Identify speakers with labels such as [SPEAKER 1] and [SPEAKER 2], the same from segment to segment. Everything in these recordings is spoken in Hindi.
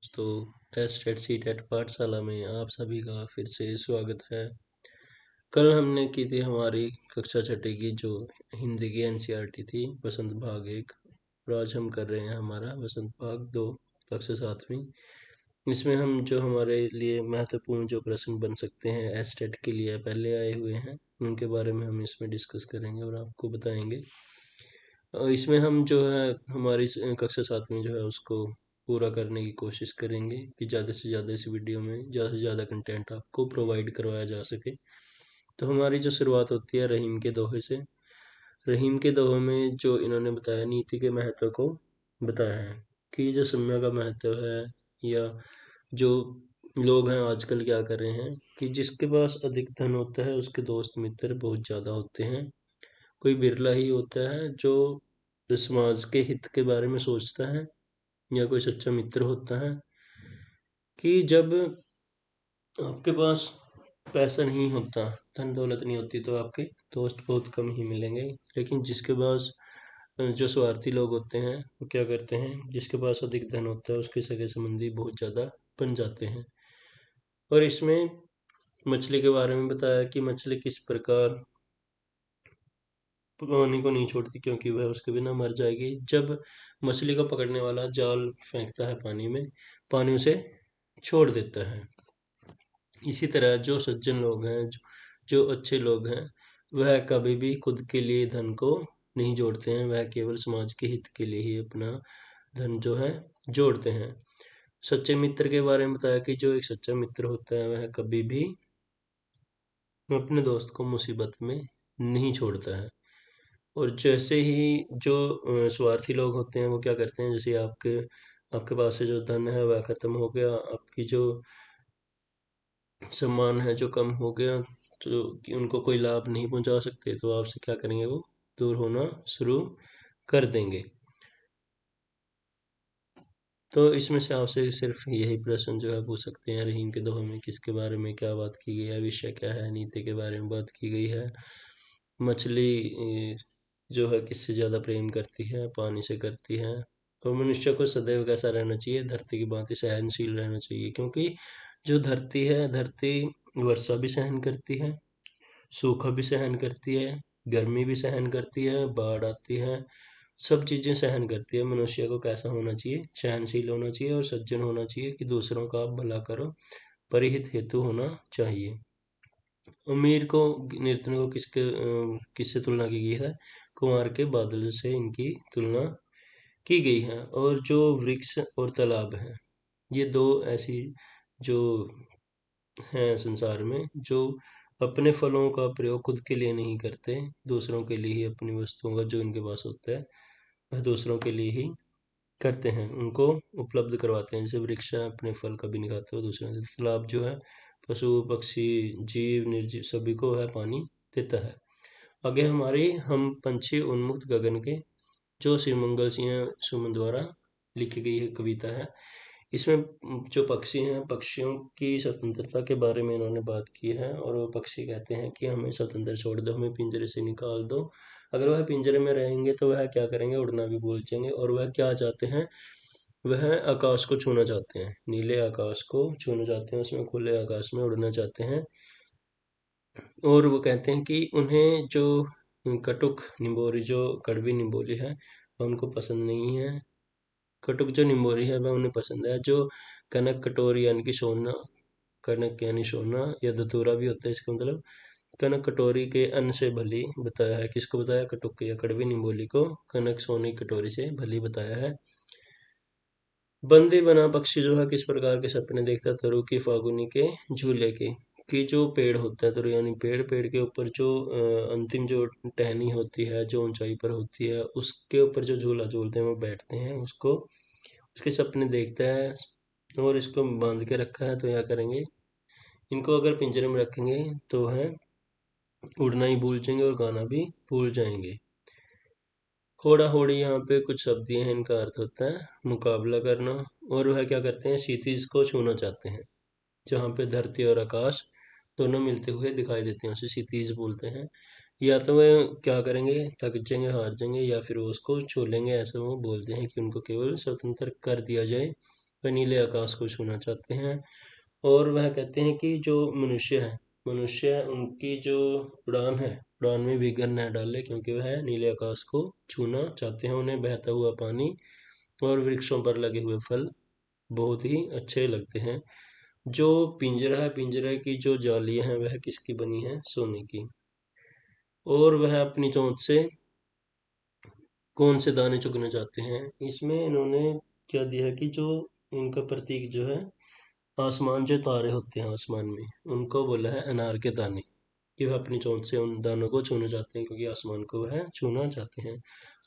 [SPEAKER 1] दोस्तों एस सी टेट पाठशाला में आप सभी का फिर से स्वागत है। कल हमने की थी हमारी कक्षा छठी की जो हिंदी की एनसीईआरटी थी वसंत भाग 1। और आज हम कर रहे हैं हमारा वसंत भाग 2 कक्षा 7वीं। इसमें हम जो हमारे लिए महत्वपूर्ण जो प्रश्न बन सकते हैं एस टेट के लिए पहले आए हुए हैं उनके बारे में हम इसमें डिस्कस करेंगे और आपको बताएंगे। इसमें हम जो है हमारी कक्षा 7वीं जो है उसको पूरा करने की कोशिश करेंगे कि ज़्यादा से ज़्यादा इस वीडियो में ज़्यादा से ज़्यादा कंटेंट आपको प्रोवाइड करवाया जा सके। तो हमारी जो शुरुआत होती है रहीम के दोहे से। रहीम के दोहे में जो इन्होंने बताया नीति के महत्व को बताया है कि जो समय का महत्व है या जो लोग हैं आजकल क्या कर रहे हैं कि जिसके पास अधिक धन होता है उसके दोस्त मित्र बहुत ज़्यादा होते हैं। कोई बिरला ही होता है जो समाज के हित के बारे में सोचता है या कोई सच्चा मित्र होता है। कि जब आपके पास पैसा नहीं होता, धन दौलत नहीं होती तो आपके दोस्त बहुत कम ही मिलेंगे। लेकिन जिसके पास जो स्वार्थी लोग होते हैं वो क्या करते हैं, जिसके पास अधिक धन होता है उसके सगे संबंधी बहुत ज़्यादा बन जाते हैं। और इसमें मछली के बारे में बताया कि मछली किस प्रकार पानी को नहीं छोड़ती क्योंकि वह उसके बिना मर जाएगी। जब मछली को पकड़ने वाला जाल फेंकता है पानी में, पानी उसे छोड़ देता है। इसी तरह जो सज्जन लोग हैं, जो अच्छे लोग हैं, वह कभी भी खुद के लिए धन को नहीं जोड़ते हैं, वह केवल समाज के हित के लिए ही अपना धन जो है जोड़ते हैं। सच्चे मित्र के बारे में बताया कि जो एक सच्चा मित्र होता है वह कभी भी अपने दोस्त को मुसीबत में नहीं छोड़ता है। और जैसे ही जो स्वार्थी लोग होते हैं वो क्या करते हैं, जैसे आपके पास से जो धन है वह खत्म हो गया, आपकी जो सम्मान है जो कम हो गया, तो कि उनको कोई लाभ नहीं पहुंचा सकते तो आपसे क्या करेंगे, वो दूर होना शुरू कर देंगे। तो इसमें से आपसे सिर्फ यही प्रश्न जो है पूछ सकते हैं, रहीम के दोहे में किसके बारे में क्या बात की गई है, विषय क्या है, नीति के बारे में बात की गई है, मछली जो है किससे ज़्यादा प्रेम करती है, पानी से करती है, और मनुष्य को सदैव कैसा रहना चाहिए, धरती की भांति सहनशील रहना चाहिए। क्योंकि जो धरती है, धरती वर्षा भी सहन करती है, सूखा भी सहन करती है, गर्मी भी सहन करती है, बाढ़ आती है, सब चीज़ें सहन करती है। मनुष्य को कैसा होना चाहिए, सहनशील होना चाहिए और सज्जन होना चाहिए कि दूसरों का आप भला करो, परिहित हेतु होना चाहिए। अमीर को निर्धन को किससे तुलना की गई है, कुमार के बादल से इनकी तुलना की गई है। और जो वृक्ष और तालाब हैं, ये दो ऐसी जो हैं संसार में जो अपने फलों का प्रयोग खुद के लिए नहीं करते, दूसरों के लिए ही अपनी वस्तुओं का जो इनके पास होता है वह दूसरों के लिए ही करते हैं, उनको उपलब्ध करवाते हैं। जैसे वृक्ष है अपने फल कभी नहीं खाते, वो दूसरों से। तालाब जो है पशु पक्षी जीव निर्जीव सभी को वह पानी देता है। आगे हमारी हम पंछी उन्मुक्त गगन के, जो शिवमंगल सिंह सुमन द्वारा लिखी गई एक कविता है। इसमें जो पक्षी हैं, पक्षियों की स्वतंत्रता के बारे में इन्होंने बात की है। और वो पक्षी कहते हैं कि हमें स्वतंत्र छोड़ दो, हमें पिंजरे से निकाल दो। अगर वह पिंजरे में रहेंगे तो वह क्या करेंगे, उड़ना भी भूल जाएंगे। और वह क्या चाहते हैं, वह आकाश को छूना चाहते हैं, नीले आकाश को छूना चाहते हैं, उसमें खुले आकाश में उड़ना चाहते हैं। और वो कहते हैं कि उन्हें जो कटुक निम्बोरी, जो कड़वी निम्बोली है, वह उनको पसंद नहीं है। कटुक जो निम्बोली है वह उन्हें पसंद है। जो कनक कटोरी यानी कि सोना, कनक यानी सोना या धतूरा भी होता है इसका मतलब, कनक कटोरी के अन्न से भली बताया है। किसको बताया, कटुक या कड़वी निम्बोली को कनक सोने की कटोरी से भली बताया है। बंदी बना पक्षी जो है किस प्रकार के सपने देखता, तरु की फागुनी के झूले की। कि जो पेड़ होता है, तरु यानी पेड़, पेड़ के ऊपर जो अंतिम जो टहनी होती है, जो ऊंचाई पर होती है, उसके ऊपर जो झूला झूलते हैं वो बैठते हैं, उसको उसके सपने देखता है। और इसको बांध के रखा है तो क्या करेंगे, इनको अगर पिंजरे में रखेंगे तो है उड़ना ही भूल जाएंगे और गाना भी भूल जाएंगे। होड़ा होड़ी यहाँ पे कुछ शब्द हैं, इनका अर्थ होता है मुकाबला करना। और वह क्या करते हैं, क्षितिज को छूना चाहते हैं। जहाँ पे धरती और आकाश दोनों मिलते हुए दिखाई देते हैं उसे क्षितिज बोलते हैं। या तो वह क्या करेंगे, थक जाएंगे, हार जाएंगे, या फिर वो उसको छू लेंगे, ऐसा वो बोलते हैं कि उनको केवल स्वतंत्र कर दिया जाए। वह नीले आकाश को छूना चाहते हैं। और वह कहते हैं कि जो मनुष्य उनकी जो उड़ान है, उड़ान में विघ्न न डाले, क्योंकि वह नीले आकाश को छूना चाहते हैं। उन्हें बहता हुआ पानी और वृक्षों पर लगे हुए फल बहुत ही अच्छे लगते हैं। जो पिंजरा है, पिंजरे की जो जालियां हैं वह किसकी बनी है? सोने की। और वह अपनी चोंच से कौन से दाने चुगना चाहते हैं? इसमें इन्होंने क्या दिया कि जो इनका प्रतीक जो है, आसमान, जो तारे होते हैं आसमान में, उनको बोला है अनार के दाने, कि वह अपनी चोंच से उन दानों को छूना चाहते हैं, क्योंकि आसमान को वह छूना चाहते हैं।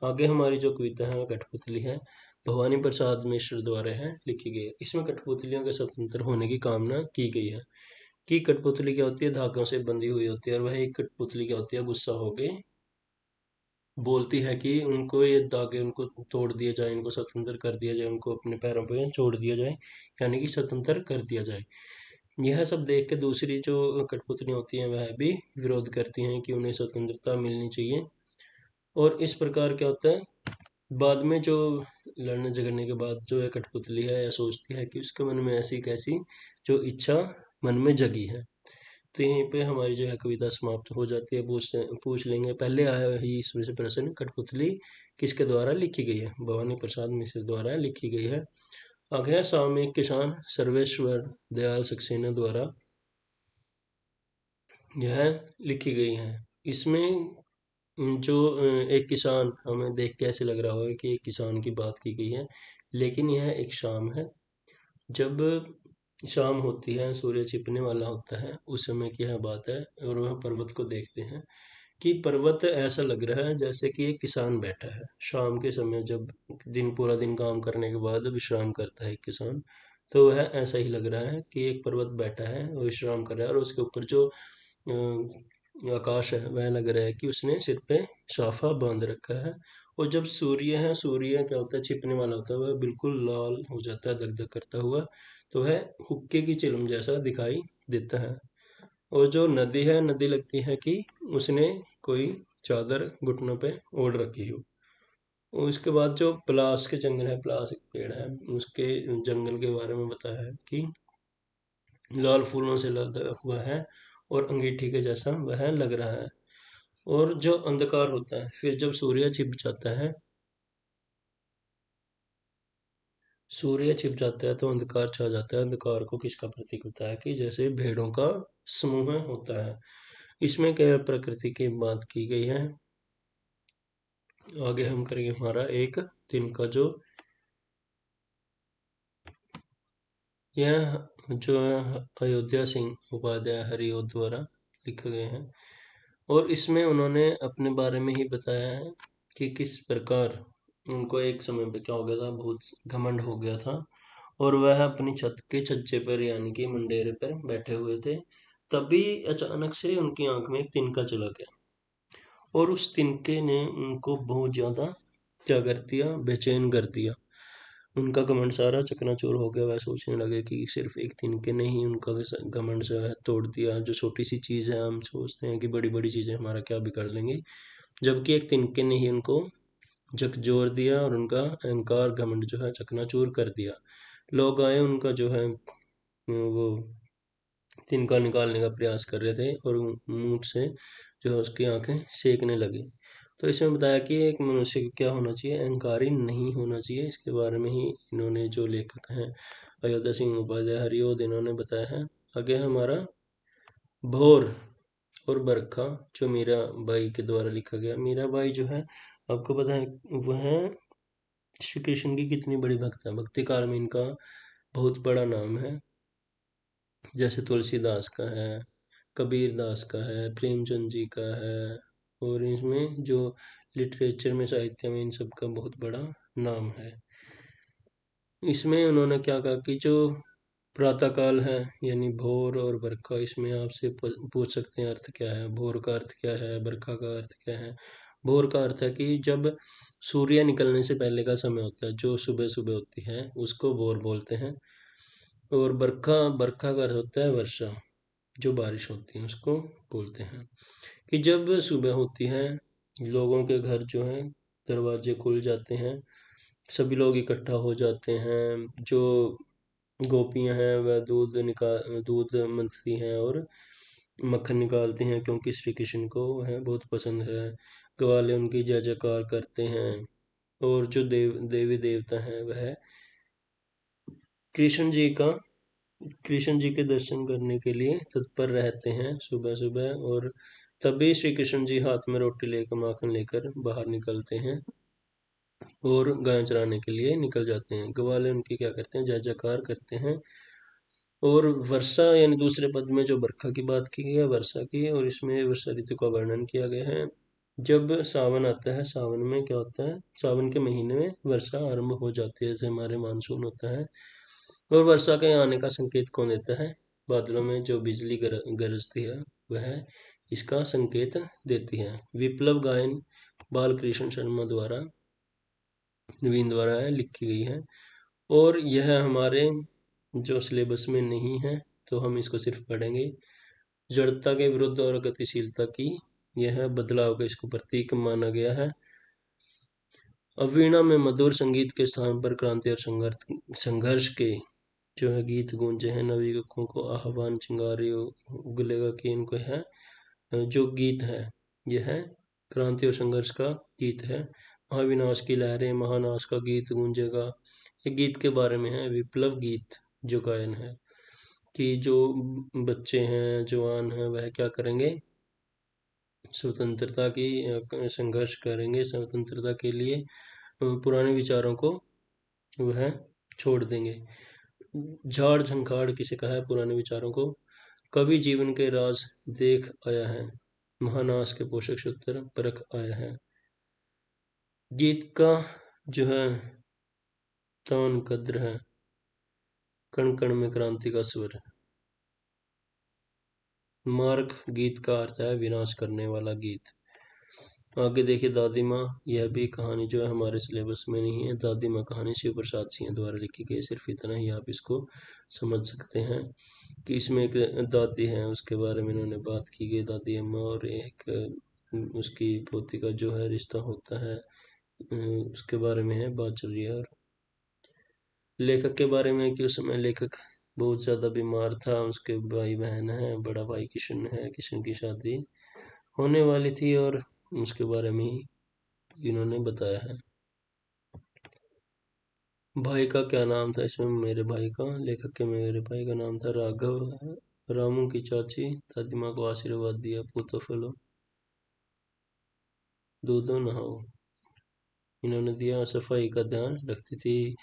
[SPEAKER 1] आगे हमारी जो कविता है वह कठपुतली है, भवानी प्रसाद मिश्र द्वारा है लिखी गई है। इसमें कठपुतलियों के स्वतंत्र होने की कामना की गई है। कि कठपुतली क्या होती है? धागों से बंधी हुई होती है। और वह एक कठपुतली क्या होती है? गुस्सा हो गई बोलती है कि उनको ये दागे उनको तोड़ दिए जाए, इनको स्वतंत्र कर दिया जाए, उनको अपने पैरों पे छोड़ दिया जाए, यानी कि स्वतंत्र कर दिया जाए। यह सब देख के दूसरी जो कठपुतलियां होती हैं वह भी विरोध करती हैं कि उन्हें स्वतंत्रता मिलनी चाहिए। और इस प्रकार क्या होता है, बाद में जो लड़ने झगड़ने के बाद जो है कठपुतली है, यह सोचती है कि उसके मन में ऐसी कैसी जो इच्छा मन में जगी है। तो यहीं पे हमारी जो है कविता समाप्त हो जाती है। पूछ लेंगे पहले आया ही इसमें से प्रश्न, कठपुतली किसके द्वारा लिखी गई है? भवानी प्रसाद मिश्र द्वारा लिखी गई है। आगे है सामयिक किसान सर्वेश्वर दयाल सक्सेना द्वारा यह लिखी गई है। इसमें जो एक किसान, हमें देख के ऐसे लग रहा होगा कि एक किसान की बात की गई है, लेकिन यह एक शाम है। जब शाम होती है, सूर्य छिपने वाला होता है, उस समय की यह बात है। और वह पर्वत को देखते हैं कि पर्वत ऐसा लग रहा है जैसे कि एक किसान बैठा है। शाम के समय जब दिन पूरा दिन काम करने के बाद विश्राम करता है एक किसान, तो वह ऐसा ही लग रहा है कि एक पर्वत बैठा है और विश्राम कर रहा है। और उसके ऊपर जो आकाश है वह लग रहा है कि उसने सिर पे साफा बांध रखा है। और जब सूर्य है, सूर्य क्या होता है? छिपने वाला होता है, वह बिल्कुल लाल हो जाता है दगदग करता हुआ, तो वह हुक्के की चिलम जैसा दिखाई देता है। और जो नदी है, नदी लगती है कि उसने कोई चादर घुटनों पे ओढ़ रखी हो। और उसके बाद जो पलास के जंगल है, पलास एक पेड़ है, उसके जंगल के बारे में बताया है कि लाल फूलों से लदा हुआ है और अंगीठी के जैसा वह लग रहा है। और जो अंधकार होता है, फिर जब सूर्य छिप जाता है, सूर्य छिप जाता है तो अंधकार छा जाता है। अंधकार को किसका प्रतीक होता है? कि जैसे भेड़ों का समूह होता है। इसमें क्या प्रकृति की बात की गई है। आगे हम करेंगे हमारा एक दिन का जो यह जो है अयोध्या सिंह उपाध्याय हरिओ द्वारा लिखे गए हैं। और इसमें उन्होंने अपने बारे में ही बताया है कि किस प्रकार उनको एक समय पे क्या हो गया था, बहुत घमंड हो गया था। और वह अपनी छत के छज्जे पर, यानी कि मंडेरे पर बैठे हुए थे। तभी अचानक से उनकी आंख में एक तिनका चला गया, और उस तिनके ने उनको बहुत ज्यादा क्या कर दिया? बेचैन कर दिया। उनका घमंड सारा चकनाचूर हो गया। वह सोचने लगे कि सिर्फ एक तिनके ने ही उनका घमंड जो है तोड़ दिया। जो छोटी सी चीज है, हम सोचते हैं कि बड़ी बड़ी चीजें हमारा क्या बिगाड़ लेंगी, जबकि एक तिनके ने ही उनको झकझोर दिया और उनका अहंकार घमंड जो है चकनाचूर कर दिया। लोग आए, उनका जो है वो तिनका निकालने का प्रयास कर रहे थे और मुंह से जो है उसकी आंखें सेकने लगी। तो इसमें बताया कि एक मनुष्य को क्या होना चाहिए? अहंकारी नहीं होना चाहिए। इसके बारे में ही इन्होंने, जो लेखक हैं अयोध्या सिंह उपाध्याय हरिओद, इन्होंने बताया है। आगे हमारा भोर और बरखा, जो मीराबाई के द्वारा लिखा गया। मीराबाई जो है, आपको पता है वह श्री कृष्ण की कितनी बड़ी भक्त है। भक्ति काल में इनका बहुत बड़ा नाम है। जैसे तुलसीदास का है, कबीर दास का है, प्रेमचंद जी का है। और इसमें जो लिटरेचर में, साहित्य में, इन सब का बहुत बड़ा नाम है। इसमें उन्होंने क्या कहा कि जो प्रातः काल है, यानी भोर और बरखा, इसमें आपसे पूछ सकते हैं अर्थ क्या है? भोर का अर्थ क्या है? बरखा का अर्थ क्या है? भोर का अर्थ है कि जब सूर्य निकलने से पहले का समय होता है, जो सुबह सुबह होती है, उसको भोर बोलते हैं। और बरखा, बरखा का अर्थ होता है वर्षा, जो बारिश होती है उसको बोलते हैं। कि जब सुबह होती है, लोगों के घर जो है दरवाजे खुल जाते हैं, सभी लोग इकट्ठा हो जाते हैं। जो गोपियां हैं वह दूध मंथती हैं और मक्खन निकालती हैं, क्योंकि श्री कृष्ण को वह बहुत पसंद है। ग्वाले उनकी जय जयकार करते हैं, और जो देवी देवता हैं वह कृष्ण जी का कृष्ण जी के दर्शन करने के लिए तत्पर रहते हैं सुबह सुबह। और तभी श्री कृष्ण जी हाथ में रोटी लेकर माखन लेकर बाहर निकलते हैं और गाय चराने के लिए निकल जाते हैं। ग्वाले उनकी क्या करते हैं, जय जयकार करते हैं। और वर्षा यानी दूसरे पद में जो बरखा की बात की गई है, वर्षा की, और इसमें वर्षा ऋतु का वर्णन किया गया है। जब सावन आता है, सावन में क्या होता है, सावन के महीने में वर्षा आरंभ हो जाती है, जैसे हमारे मानसून होता है। और वर्षा के आने का संकेत कौन देता है, बादलों में जो बिजली गरजती है वह इसका संकेत देती है। विप्लव गायन बालकृष्ण शर्मा द्वारा नवीन द्वारा लिखी गई है, और यह हमारे जो सिलेबस में नहीं है, तो हम इसको सिर्फ पढ़ेंगे। जड़ता के विरुद्ध और गतिशीलता की यह बदलाव का इसको प्रतीक माना गया है। अवीणा में मधुर संगीत के स्थान पर क्रांति और संघर्ष के जो है गीत गूंजे हैं। नवयुवकों को आह्वान चिंगारी उगलेगा कि इनको है जो गीत है यह है क्रांति और संघर्ष का गीत है। महाविनाश की लहरें महानाश का गीत गूंजेगा, ये गीत के बारे में है। विप्लव गीत जो गायन है कि जो बच्चे हैं जवान हैं वह क्या करेंगे, स्वतंत्रता की संघर्ष करेंगे, स्वतंत्रता के लिए पुराने विचारों को वह छोड़ देंगे। झाड़ झंखाड़ किसे कहा है, पुराने विचारों को। कभी जीवन के राज देख आया है, महानाश के पोषक सूत्र परख आया है। गीत का जो है तान कद्र है, कण कण में क्रांति का स्वर है। मार्ग गीत का अर्थ है विनाश करने वाला गीत। आगे देखिए दादी माँ, यह भी कहानी जो है हमारे सिलेबस में नहीं है। दादी माँ कहानी शिव प्रसाद सिंह द्वारा लिखी गई, सिर्फ इतना ही आप इसको समझ सकते हैं कि इसमें एक दादी है, उसके बारे में इन्होंने बात की गई, दादी अम्मा, और एक उसकी पोती का जो है रिश्ता होता है, उसके बारे में है बात चल रही है। और लेखक के बारे में कि उस समय लेखक बहुत ज़्यादा बीमार था, उसके भाई बहन है, बड़ा भाई किशन है, किशन की शादी होने वाली थी, और उसके बारे में ही इन्होंने बताया है। भाई का क्या नाम था इसमें, मेरे भाई का, लेखक के मेरे भाई का नाम था राघव। रामू की चाची दादी माँ को आशीर्वाद दिया, पूतो फलो दूधो नहाओ, इन्होंने दिया। सफाई का ध्यान रखती थी,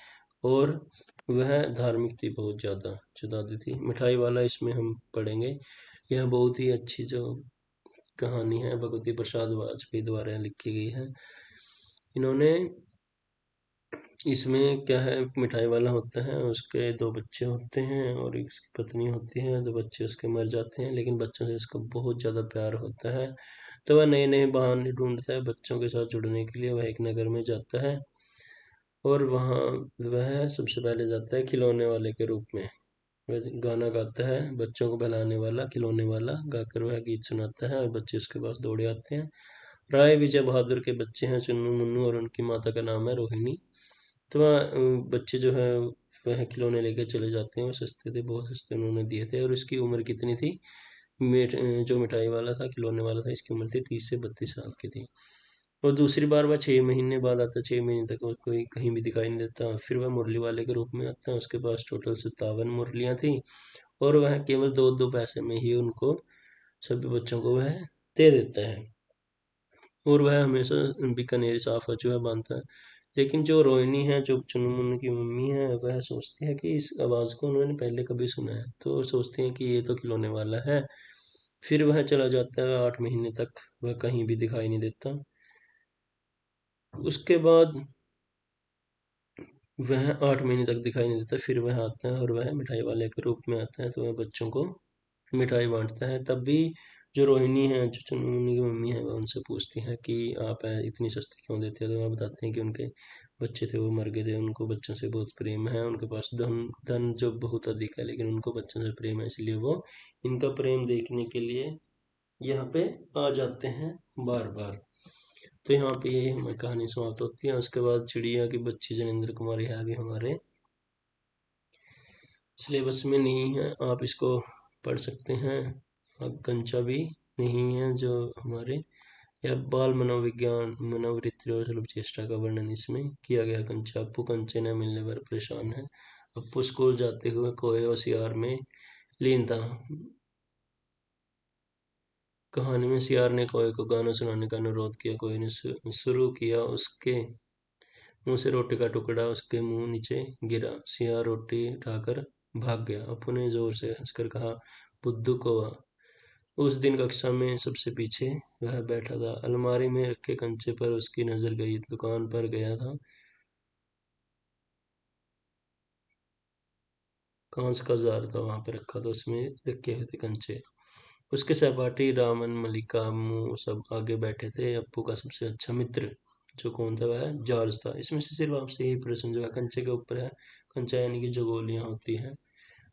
[SPEAKER 1] और वह धार्मिक थी बहुत ज़्यादा जो दादी थी। मिठाई वाला इसमें हम पढ़ेंगे, यह बहुत ही अच्छी जो कहानी है भगवती प्रसाद वाजपेयी द्वारा लिखी गई है। इन्होंने इसमें क्या है, मिठाई वाला होता है, उसके दो बच्चे होते हैं और एक उसकी पत्नी होती है। दो बच्चे उसके मर जाते हैं, लेकिन बच्चों से इसको बहुत ज़्यादा प्यार होता है, तो वह नए नए बहाने ढूंढता है बच्चों के साथ जुड़ने के लिए। वह एक नगर में जाता है, और वहाँ वह सबसे पहले जाता है खिलौने वाले के रूप में। वह गाना गाता है, बच्चों को बहलाने वाला, खिलौने वाला गाकर वह गीत सुनाता है, और बच्चे उसके पास दौड़े आते हैं। राय विजय बहादुर के बच्चे हैं चुन्नू मुन्नू, और उनकी माता का नाम है रोहिणी। तो वह बच्चे जो है वह खिलौने लेकर चले जाते हैं, और सस्ते थे, बहुत सस्ते उन्होंने दिए थे। और इसकी उम्र कितनी थी, जो मिठाई वाला था, खिलौने वाला था, इसकी उम्र थी 30 से 32 साल की थी। और दूसरी बार वह 6 महीने बाद आता है, 6 महीने तक वो कोई कहीं भी दिखाई नहीं देता। फिर वह मुरली वाले के रूप में आता है, उसके पास टोटल 57 मुरलियाँ थी, और वह केवल 2-2 पैसे में ही उनको सभी बच्चों को वह दे देता है। और वह हमेशा बीकानेरी साफा जो है बांधता है। लेकिन जो रोहिणी है, जो चुन्नू मुन्नू की मम्मी है, वह सोचती है कि इस आवाज़ को उन्होंने पहले कभी सुना है, तो सोचती है कि ये तो खिलौने वाला है। फिर वह चला जाता है, 8 महीने तक वह कहीं भी दिखाई नहीं देता। उसके बाद वह 8 महीने तक दिखाई नहीं देता, फिर वह आता है, और वह मिठाई वाले के रूप में आता है, तो वह बच्चों को मिठाई बांटता है। तब भी जो रोहिणी है, जो चुन्नू मुन्नी की मम्मी है, वह उनसे पूछती है कि आप इतनी सस्ती क्यों देते हो। तो वह बताते हैं कि उनके बच्चे थे वो मर गए थे, उनको बच्चों से बहुत प्रेम है, उनके पास धन धन जो बहुत अधिक है, लेकिन उनको बच्चों से प्रेम है, इसलिए वो इनका प्रेम देखने के लिए यहाँ पे आ जाते हैं बार बार। तो यहाँ पे यही हमारी कहानी समाप्त होती है। उसके बाद चिड़िया की बच्ची जनेंद्र कुमारी है अभी हमारे सिलेबस में नहीं है, आप इसको पढ़ सकते हैं। कंचा भी नहीं है जो हमारे, या बाल मनोविज्ञान मनोवृत्ति और सुलभ चेष्टा का वर्णन इसमें किया गया। कंचा अप्पू कंचे न मिलने पर परेशान है। अप्पू स्कूल जाते हुए कोहे और सियार में लीन था। कहानी में सियार ने कोहे को गाना सुनाने का अनुरोध किया। कोहे ने शुरू किया। उसके मुंह से रोटी का टुकड़ा उसके मुंह नीचे गिरा। सियार रोटी उठाकर भाग गया। अप्पू ने जोर से हंसकर कहा, बुद्धू कौवा। उस दिन कक्षा में सबसे पीछे वह बैठा था। अलमारी में रखे कंचे पर उसकी नजर गई। दुकान पर गया था, कांच का जार था वहां पर रखा था, उसमें रखे हुए थे कंचे। उसके सहपाठी रामन, मलिका, अम्मू सब आगे बैठे थे। अप्पू का सबसे अच्छा मित्र जो कौन था, वह जॉर्ज था। इसमें से सिर्फ आपसे यही प्रश्न जो है कंचे के ऊपर है। कंचा यानी कि जो गोलियां होती हैं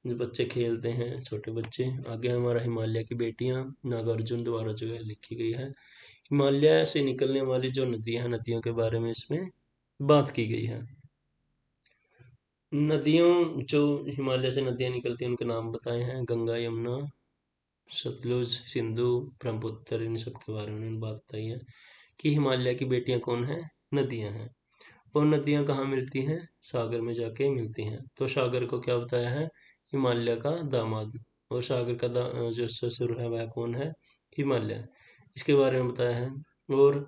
[SPEAKER 1] जो बच्चे खेलते हैं, छोटे बच्चे। आगे हमारा हिमालय की बेटियां, नागार्जुन द्वारा जो है लिखी गई है। हिमालय से निकलने वाली जो नदियां हैं, नदियों के बारे में इसमें बात की गई है। नदियों, जो हिमालय से नदियां निकलती हैं उनके नाम बताए हैं। गंगा, यमुना, सतलुज, सिंधु, ब्रह्मपुत्र, इन सब के बारे में उन्होंने बात बताई है कि हिमालय की बेटियां कौन है, नदियां हैं। और नदियां कहाँ मिलती हैं, सागर में जाके मिलती हैं। तो सागर को क्या बताया है, हिमालय का दामाद। और सागर का जो ससुर है वह कौन है, हिमालय। इसके बारे में बताया है। और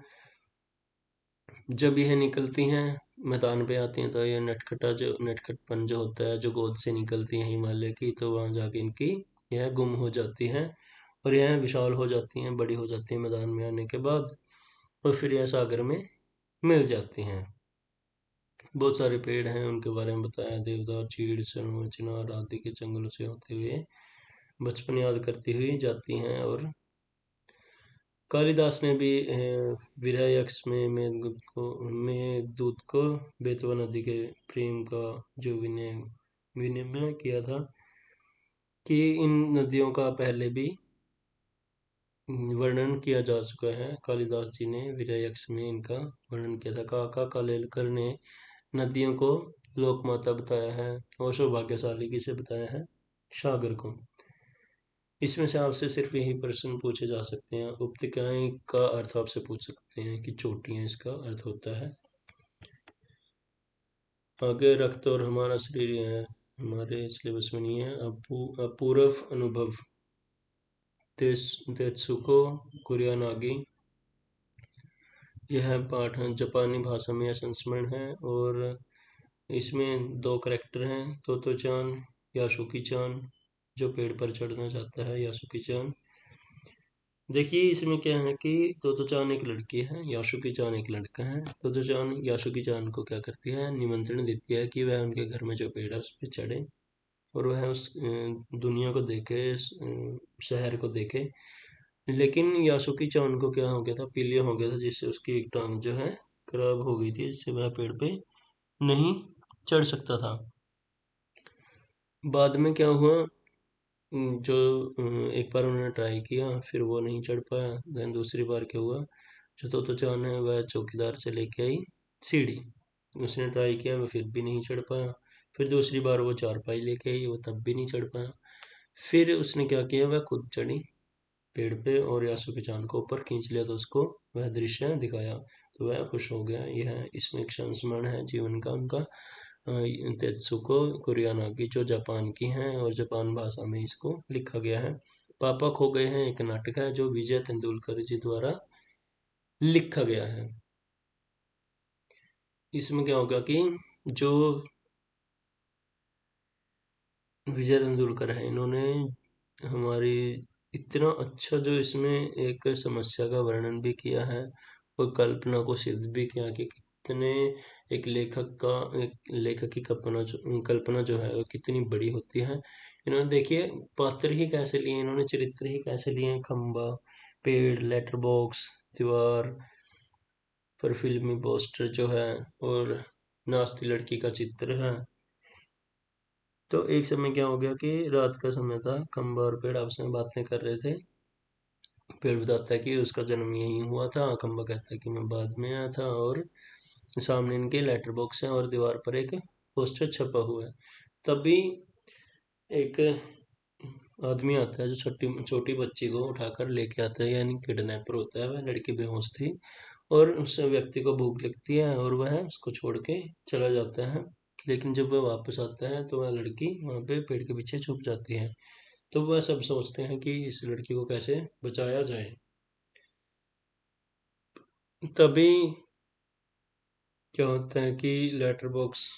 [SPEAKER 1] जब यह निकलती हैं मैदान पे आती हैं तो यह नटखटपन जो होता है, जो गोद से निकलती हैं हिमालय की, तो वहां जाके इनकी यह गुम हो जाती हैं। और यह विशाल हो जाती हैं, बड़ी हो जाती हैं मैदान में आने के बाद। और फिर यह सागर में मिल जाती हैं। बहुत सारे पेड़ हैं, उनके बारे में बताया। देवदार, चीड़, सनोवर, चिनार आदि के जंगलों से होते हुए बचपन याद करती हुई जाती हैं। और कालिदास ने भी विरह यक्ष में मेघदूत को बेतवा नदी के प्रेम का जो विनिमय किया था, कि इन नदियों का पहले भी वर्णन किया जा चुका है। कालिदास जी ने विरह यक्ष में इनका वर्णन किया था। काका कालेलकर ने नदियों को लोकमाता बताया है। और सौभाग्यशाली किसे बताया है, सागर को। इसमें से आपसे सिर्फ यही प्रश्न पूछे जा सकते हैं। उपत्यकाएं का अर्थ आपसे पूछ सकते हैं कि चोटियां, इसका अर्थ होता है। आगे रक्त और हमारा शरीर है, हमारे सिलेबस में नहीं है। अपूर्व अनुभव, तेत्सुको कुरियानागी। यह पाठ जापानी भाषा में यह संस्मरण है। और इसमें दो करेक्टर हैं, तोतो चान, यासुकी चान। जो पेड़ पर चढ़ना चाहता है, यासुकी चान। देखिए इसमें क्या है कि तोतो चान एक लड़की है, यासुकी चान एक लड़का है। तोतो चान यासुकी चान को क्या करती है, निमंत्रण देती है कि वह उनके घर में जो पेड़ है उस पर चढ़े और वह उस दुनिया को देखे, शहर को देखे। लेकिन यासुकी चान को क्या हो गया था, पीलिया हो गया था, जिससे उसकी एक टांग जो है खराब हो गई थी, जिससे वह पेड़ पे नहीं चढ़ सकता था। बाद में क्या हुआ, जो एक बार उन्होंने ट्राई किया, फिर वो नहीं चढ़ पाया। देन दूसरी बार क्या हुआ, जो तो चान है वह चौकीदार से लेके आई सीढ़ी। उसने ट्राई किया, वह फिर भी नहीं चढ़ पाया। फिर दूसरी बार वो चारपाई लेके आई, वो तब भी नहीं चढ़ पाया। फिर उसने क्या किया, वह खुद चढ़ी पेड़ पे और यासुकी चान को ऊपर खींच लिया, तो उसको वह दृश्य दिखाया, तो वह खुश हो गया। यह इसमें एक संस्मरण है जीवन का उनका। तेत्सुको कुरियानागी जो जापान की हैं और जापान भाषा में इसको लिखा गया है। पापा खो गए हैं एक नाटक है जो विजय तेंदुलकर जी द्वारा लिखा गया है। इसमें क्या होगा कि जो विजय तेंदुलकर है, इन्होंने हमारी इतना अच्छा जो इसमें एक समस्या का वर्णन भी किया है और कल्पना को सिद्ध भी किया कि कितने एक लेखक की कल्पना जो है वो कितनी बड़ी होती है। इन्होंने देखिए पात्र ही कैसे लिए, इन्होंने चरित्र ही कैसे लिए। खंबा, पेड़, लेटर बॉक्स, दीवार पर फिल्मी पोस्टर जो है, और नाचती लड़की का चित्र है। तो एक समय क्या हो गया कि रात का समय था, खंबा और पेड़ आपस में बातें कर रहे थे। पेड़ बताता है कि उसका जन्म यहीं हुआ था, खंबा कहता है कि मैं बाद में आया था। और सामने इनके लेटर बॉक्स है और दीवार पर एक पोस्टर छपा हुआ है। तभी एक आदमी आता है जो छोटी छोटी बच्ची को उठाकर लेके आता है, यानी किडनैपर होता है। वह लड़की बेहोश थी और उस व्यक्ति को भूख लगती है और वह उसको छोड़ के चला जाता है। लेकिन जब वह वापस आता है तो वह लड़की वहाँ पे पेड़ के पीछे छुप जाती है। तो वह सब सोचते हैं कि इस लड़की को कैसे बचाया जाए। तभी क्या होता है कि लेटर बॉक्स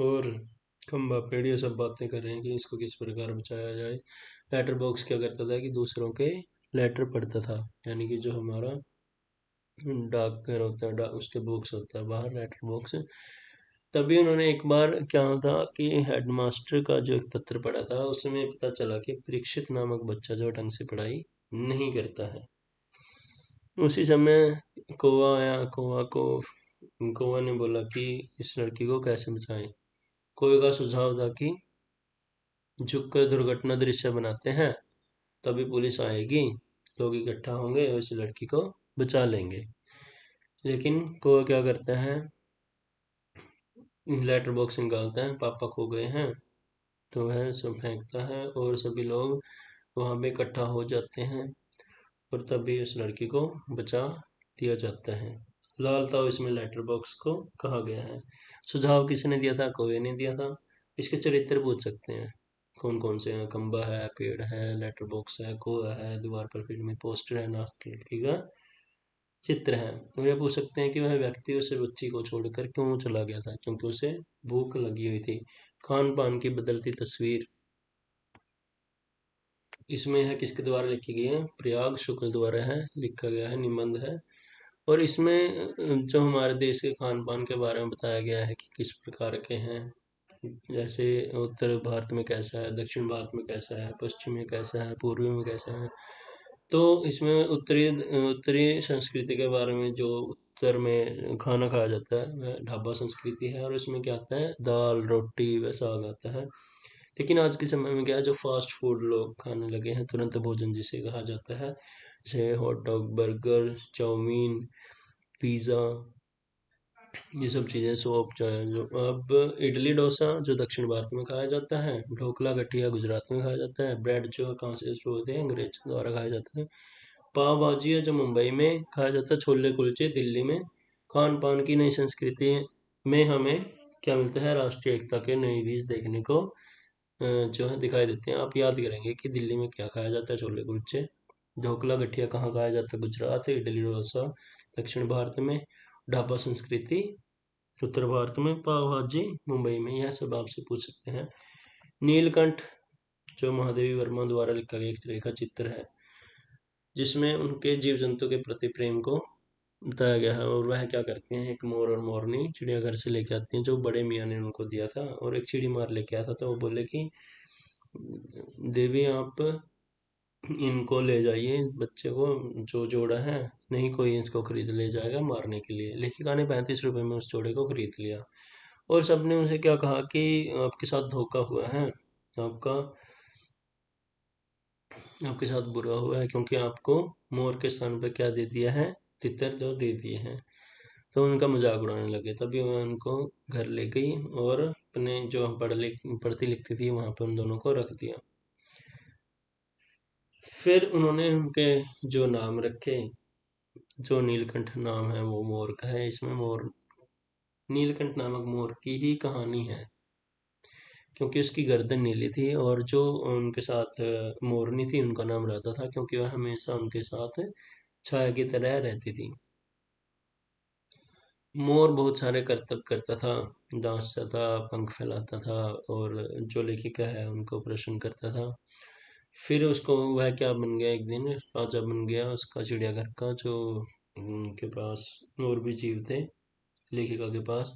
[SPEAKER 1] और खम्बा पेड़ ये सब बातें कर रहे हैं कि इसको किस प्रकार बचाया जाए। लेटर बॉक्स क्या करता था कि दूसरों के लेटर पढ़ता था, यानी कि जो हमारा डाक घर होता है, डाक उसके बॉक्स होता है बाहर, लेटर बॉक्स। तभी उन्होंने एक बार क्या था कि हेडमास्टर का जो एक पत्र पढ़ा था उसमें पता चला कि परीक्षित नामक बच्चा जो ढंग से पढ़ाई नहीं करता है। उसी समय कौवा आया। कौवा ने बोला कि इस लड़की को कैसे बचाएं। कौवे का सुझाव था कि झुककर दुर्घटना दृश्य बनाते हैं, तभी पुलिस आएगी, लोग इकट्ठा होंगे और इस लड़की को बचा लेंगे। लेकिन कौवा क्या करता है, लेटर बॉक्स निकालता है, पापा खो गए हैं, तो वह सब फेंकता है और सभी लोग वहां पे इकट्ठा हो जाते हैं और तभी उस लड़की को बचा दिया जाता है। लाल ताव इसमें लेटर बॉक्स को कहा गया है। सुझाव किसने दिया था? कौवे ने दिया था। इसके चरित्र पूछ सकते हैं कौन कौन से हैं। खंबा है, पेड़ है, लेटर बॉक्स है, कौवा है, दीवार पर फिल्मी पोस्टर है, नाश्त लड़की का चित्र है। और ये पूछ सकते हैं कि वह व्यक्ति उस बच्ची को छोड़कर क्यों चला गया था, क्योंकि उसे भूख लगी हुई थी। खान पान की बदलती तस्वीर इसमें है किसके द्वारा लिखी गई है? प्रयाग शुक्ल द्वारा है, लिखा गया है, निबंध है। और इसमें जो हमारे देश के खान पान के बारे में बताया गया है कि किस प्रकार के हैं। जैसे उत्तर भारत में कैसा है, दक्षिण भारत में कैसा है, पश्चिम में कैसा है, पूर्वी में कैसा है। तो इसमें उत्तरी उत्तरी संस्कृति के बारे में, जो उत्तर में खाना खाया जाता है वह ढाबा संस्कृति है और इसमें क्या आता है, दाल रोटी व साग आता है। लेकिन आज के समय में क्या है, जो फास्ट फूड लोग खाने लगे हैं, तुरंत भोजन जिसे कहा जाता है, जैसे hot dog, burger, chow mein, pizza, ये सब चीज़ें सोप जो है, जो अब इडली डोसा जो दक्षिण भारत में खाया जाता है, ढोकला गठिया गुजरात में खाया जाता है, ब्रेड जो कहाँ से शुरू होते हैं, अंग्रेज द्वारा खाया जाता है, पाव भाजी है जो मुंबई में खाया जाता है, छोले कुलचे दिल्ली में। खान पान की नई संस्कृति में हमें क्या मिलता है? राष्ट्रीय एकता के नई बीज देखने को जो है दिखाई देते हैं। आप याद करेंगे कि दिल्ली में क्या खाया जाता है? छोले कुलचे। ढोकला गठिया कहाँ खाया जाता है? गुजरात। इडली डोसा दक्षिण भारत में। ढाबा संस्कृति उत्तर भारत में। पाव भाजी मुंबई में। यह सब आपसे पूछ सकते हैं। नीलकंठ जो महादेवी वर्मा द्वारा लिखा गया एक तरह का चित्र है, जिसमें उनके जीव जंतु के प्रति प्रेम को बताया गया है। और वह क्या करते हैं, एक मोर और मोरनी चिड़ियाघर से लेके आते हैं, जो बड़े मियाँ ने उनको दिया था, और एक चिड़ी मार लेके आया था। तो वो बोले कि देवी आप इनको ले जाइए, इस बच्चे को जो जोड़ा है, नहीं कोई इसको खरीद ले जाएगा मारने के लिए। लेखिका ने 35 रुपए में उस जोड़े को खरीद लिया और सबने उसे क्या कहा कि आपके साथ धोखा हुआ है, आपका आपके साथ बुरा हुआ है, क्योंकि आपको मोर के स्थान पर क्या दे दिया है? तितर जो दे दिए हैं। तो उनका मजाक उड़ाने लगे। तभी वह उनको घर ले गई और अपने जो पढ़ती लिखती थी वहां पर उन दोनों को रख दिया। फिर उन्होंने उनके जो नाम रखे, जो नीलकंठ नाम है वो मोर का है। इसमें मोर, नीलकंठ नामक मोर की ही कहानी है, क्योंकि उसकी गर्दन नीली थी। और जो उनके साथ मोरनी थी उनका नाम राधा था, क्योंकि वह हमेशा उनके साथ छाया की तरह रहती थी। मोर बहुत सारे करतब करता था, नाचता था, पंख फैलाता था और जो लेखिका है उनको प्रश्न करता था। फिर उसको वह क्या बन गया, एक दिन राजा बन गया उसका चिड़ियाघर का, जो उनके पास और भी जीव थे लेखिका के पास।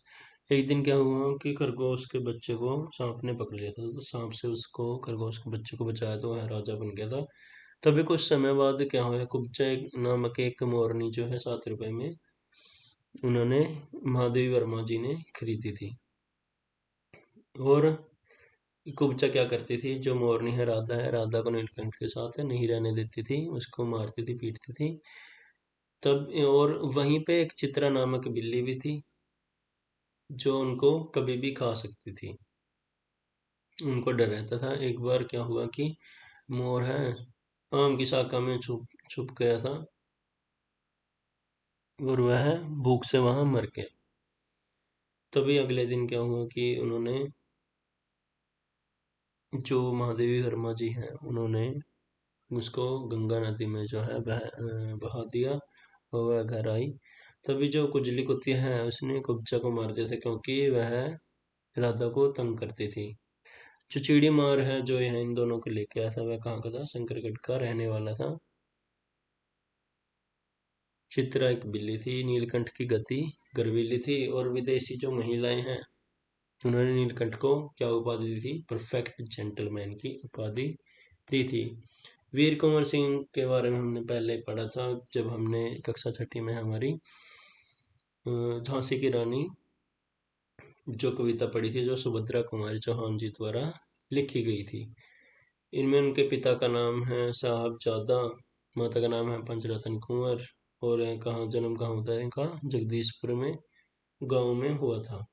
[SPEAKER 1] एक दिन क्या हुआ कि खरगोश के बच्चे को सांप ने पकड़ लिया था, तो सांप से उसको खरगोश के बच्चे को बचाया तो वह राजा बन गया था। तभी कुछ समय बाद क्या हुआ, कुब्जा नामक एक मोरनी जो है 7 रुपए में उन्होंने महादेवी वर्मा जी ने खरीदी थी। और कुब्जा क्या करती थी, जो मोरनी है राधा है, राधा को नीलकंठ के साथ नहीं रहने देती थी, उसको मारती थी, पीटती थी। तब और वहीं पे एक चित्रा नामक बिल्ली भी थी, जो उनको कभी भी खा सकती थी। उनको डर रहता था। एक बार क्या हुआ कि मोर है आम की शाखा में छुप छुप गया था और वह भूख से वहां मर गया। तभी अगले दिन क्या हुआ कि उन्होंने, जो महादेवी वर्मा जी हैं, उन्होंने उसको गंगा नदी में जो है बहा दिया और वह घर आई। तभी जो कुजली कुतिया है उसने कुब्जा को मार दिया था, क्योंकि वह राधा को तंग करती थी। जो चिड़ी मार है जो यह इन दोनों को लेके आया था, वह कहाँ का था? शंकरगढ़ का रहने वाला था। चित्रा एक बिल्ली थी, नीलकंठ की गति गर्वीली थी, और विदेशी जो महिलाएं हैं उन्होंने नीलकंठ को क्या उपाधि दी थी? परफेक्ट जेंटलमैन की उपाधि दी थी। वीर कुंवर सिंह के बारे में हमने पहले पढ़ा था, जब हमने कक्षा छठी में हमारी झांसी की रानी जो कविता पढ़ी थी, जो सुभद्रा कुमारी चौहान जी द्वारा लिखी गई थी। इनमें उनके पिता का नाम है साहबजादा, माता का नाम है पंचरतन कुंवर, और कहाँ जन्म कहाँ होता है इनका? जगदीशपुर में गांव में हुआ था।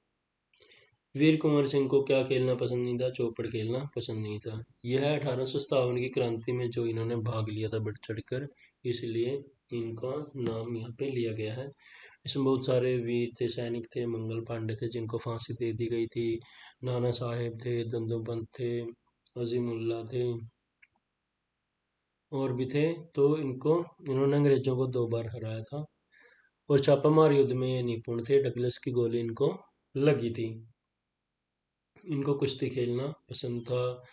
[SPEAKER 1] वीर कुंवर सिंह को क्या खेलना पसंद नहीं था? चौपड़ खेलना पसंद नहीं था। यह 1857 की क्रांति में जो इन्होंने भाग लिया था बढ़ चढ़कर, इसलिए इनका नाम यहाँ पे लिया गया है। इसमें बहुत सारे वीर थे, सैनिक थे, मंगल पांडे थे जिनको फांसी दे दी गई थी, नाना साहेब थे, दंदोपंत थे, अजीमुल्ला थे, और भी थे। तो इन्होंने अंग्रेजों को 2 बार हराया था, और छापामार युद्ध में ये निपुण थे। डगलस की गोली इनको लगी थी। इनको कुश्ती खेलना पसंद था,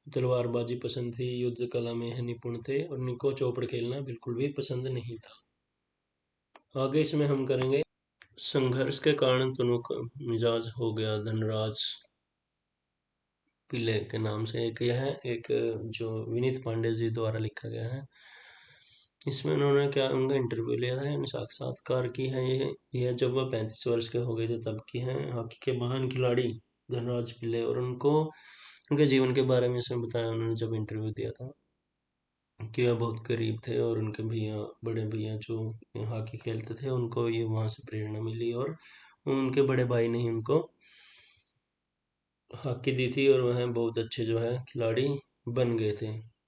[SPEAKER 1] तलवारबाजी पसंद थी, युद्ध कला में यह निपुण थे, और इनको चौपड़ खेलना बिल्कुल भी पसंद नहीं था। आगे इसमें हम करेंगे संघर्ष के कारण तुनुक मिजाज हो गया धनराज पिल्ले के नाम से। एक यह है, एक जो विनीत पांडे जी द्वारा लिखा गया है। इसमें उन्होंने क्या उनका इंटरव्यू लिया था, यानी साक्षात्कार की है। यह जब वह 35 वर्ष के हो गए थे तब की है। हॉकी के महान खिलाड़ी धनराज पिल्ले, और उनके जीवन के बारे में इसमें बताया उन्होंने जब इंटरव्यू दिया था, कि वह बहुत गरीब थे, और उनके भैया, बड़े भैया जो हॉकी खेलते थे, उनको ये वहाँ से प्रेरणा मिली, और उनके बड़े भाई ने ही उनको हॉकी दी थी, और वह बहुत अच्छे जो है खिलाड़ी बन गए थे।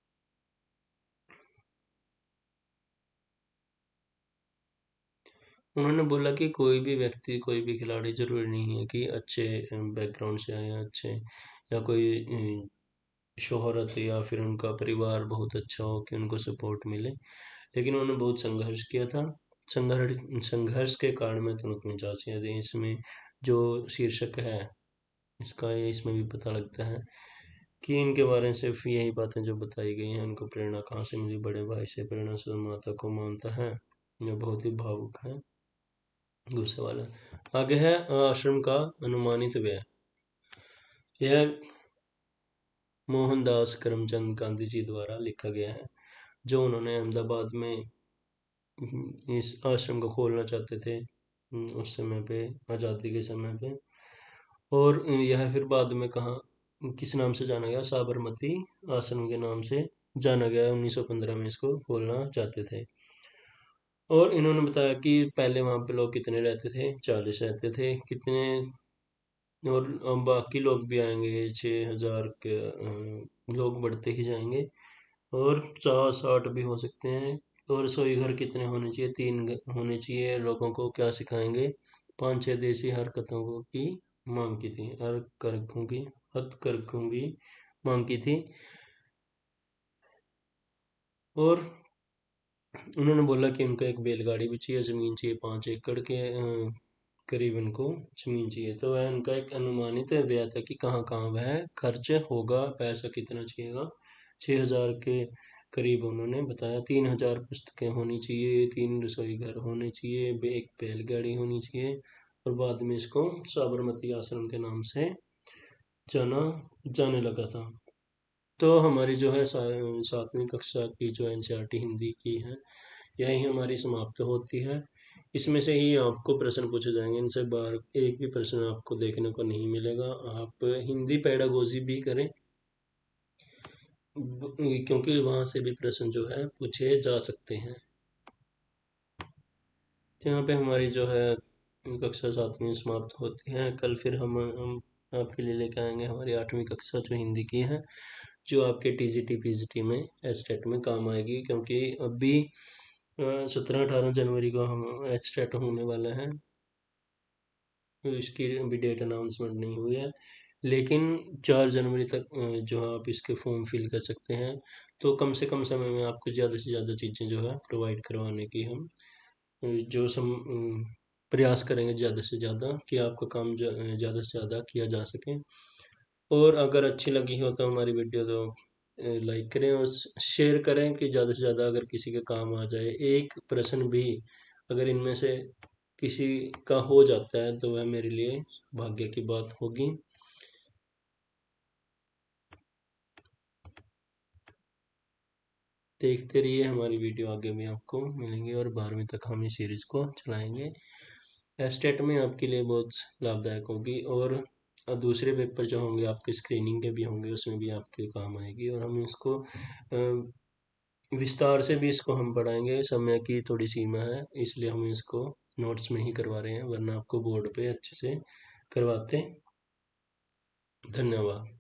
[SPEAKER 1] उन्होंने बोला कि कोई भी व्यक्ति, कोई भी खिलाड़ी जरूरी नहीं है कि अच्छे बैकग्राउंड से आए, या अच्छे, या कोई शोहरत, या फिर उनका परिवार बहुत अच्छा हो कि उनको सपोर्ट मिले। लेकिन उन्होंने बहुत संघर्ष किया था। संघर्ष के कारण में तुनक मिजाज, यदि इसमें जो शीर्षक है इसका, ये इसमें भी पता लगता है कि इनके बारे में सिर्फ यही बातें जो बताई गई हैं। उनको प्रेरणा कहाँ से मिली? बड़े भाई से प्रेरणा से, माता को मानता है। यह बहुत ही भावुक है। दूसरे वाला आगे है आश्रम का अनुमानित व्यय। यह मोहनदास करमचंद गांधी जी द्वारा लिखा गया है, जो उन्होंने अहमदाबाद में इस आश्रम को खोलना चाहते थे उस समय पे, आज़ादी के समय पे। और यह फिर बाद में कहाँ किस नाम से जाना गया? साबरमती आश्रम के नाम से जाना गया। 1915 में इसको खोलना चाहते थे। और इन्होंने बताया कि पहले वहाँ पे लोग कितने रहते थे? 40 रहते थे। कितने, और बाकी लोग भी आएंगे, 6,000 के लोग बढ़ते ही जाएंगे, और 50-60 भी हो सकते हैं। और रसोई घर कितने होने चाहिए? 3 होने चाहिए। लोगों को क्या सिखाएंगे? 5-6 देसी हरकतों की मांग की थी, हथकरघों की मांग की थी। और उन्होंने बोला कि उनको एक बैलगाड़ी भी चाहिए, जमीन चाहिए, 5 एकड़ के करीब उनको जमीन चाहिए। तो वह उनका एक अनुमानित व्यय था कि कहाँ कहाँ वह खर्च होगा, पैसा कितना चाहिएगा। 6,000 के करीब उन्होंने बताया। 3,000 पुस्तकें होनी चाहिए, 3 रसोई घर होने चाहिए, एक बैलगाड़ी होनी चाहिए, और बाद में इसको साबरमती आश्रम के नाम से जाना जाने लगा था। तो हमारी जो है 7वीं कक्षा की जो एनसीईआरटी हिंदी की है, यही हमारी समाप्त होती है। इसमें से ही आपको प्रश्न पूछे जाएंगे, इनसे बाहर एक भी प्रश्न आपको देखने को नहीं मिलेगा। आप हिंदी पेडागोजी भी करें, क्योंकि वहाँ से भी प्रश्न जो है पूछे जा सकते हैं। तो यहाँ पे हमारी जो है कक्षा 7वीं समाप्त होती है। कल फिर हम आपके लिए लेकर आएंगे हमारी 8वीं कक्षा जो हिंदी की है, जो आपके टीजीटी पीजीटी में एचटेट में काम आएगी, क्योंकि अभी 17-18 जनवरी को हम एचटेट होने वाला है। तो इसकी अभी डेट अनाउंसमेंट नहीं हुई है, लेकिन 4 जनवरी तक जो है आप इसके फॉर्म फिल कर सकते हैं। तो कम से कम समय में आपको ज़्यादा से ज़्यादा चीज़ें जो है प्रोवाइड करवाने की हम जो प्रयास करेंगे ज़्यादा से ज़्यादा, कि आपका काम ज़्यादा से ज़्यादा किया जा सके। और अगर अच्छी लगी हो तो हमारी वीडियो तो लाइक करें और शेयर करें, कि ज़्यादा से ज़्यादा अगर किसी का काम आ जाए। एक प्रश्न भी अगर इनमें से किसी का हो जाता है तो वह मेरे लिए भाग्य की बात होगी। देखते रहिए हमारी वीडियो, आगे भी आपको मिलेंगी और 12वीं तक हम इस सीरीज़ को चलाएंगे। एस्टेट में आपके लिए बहुत लाभदायक होगी, और दूसरे पेपर जो होंगे आपके स्क्रीनिंग के भी होंगे, उसमें भी आपके काम आएगी। और हम इसको विस्तार से भी इसको हम पढ़ाएंगे, समय की थोड़ी सीमा है इसलिए हम इसको नोट्स में ही करवा रहे हैं, वरना आपको बोर्ड पे अच्छे से करवाते। धन्यवाद।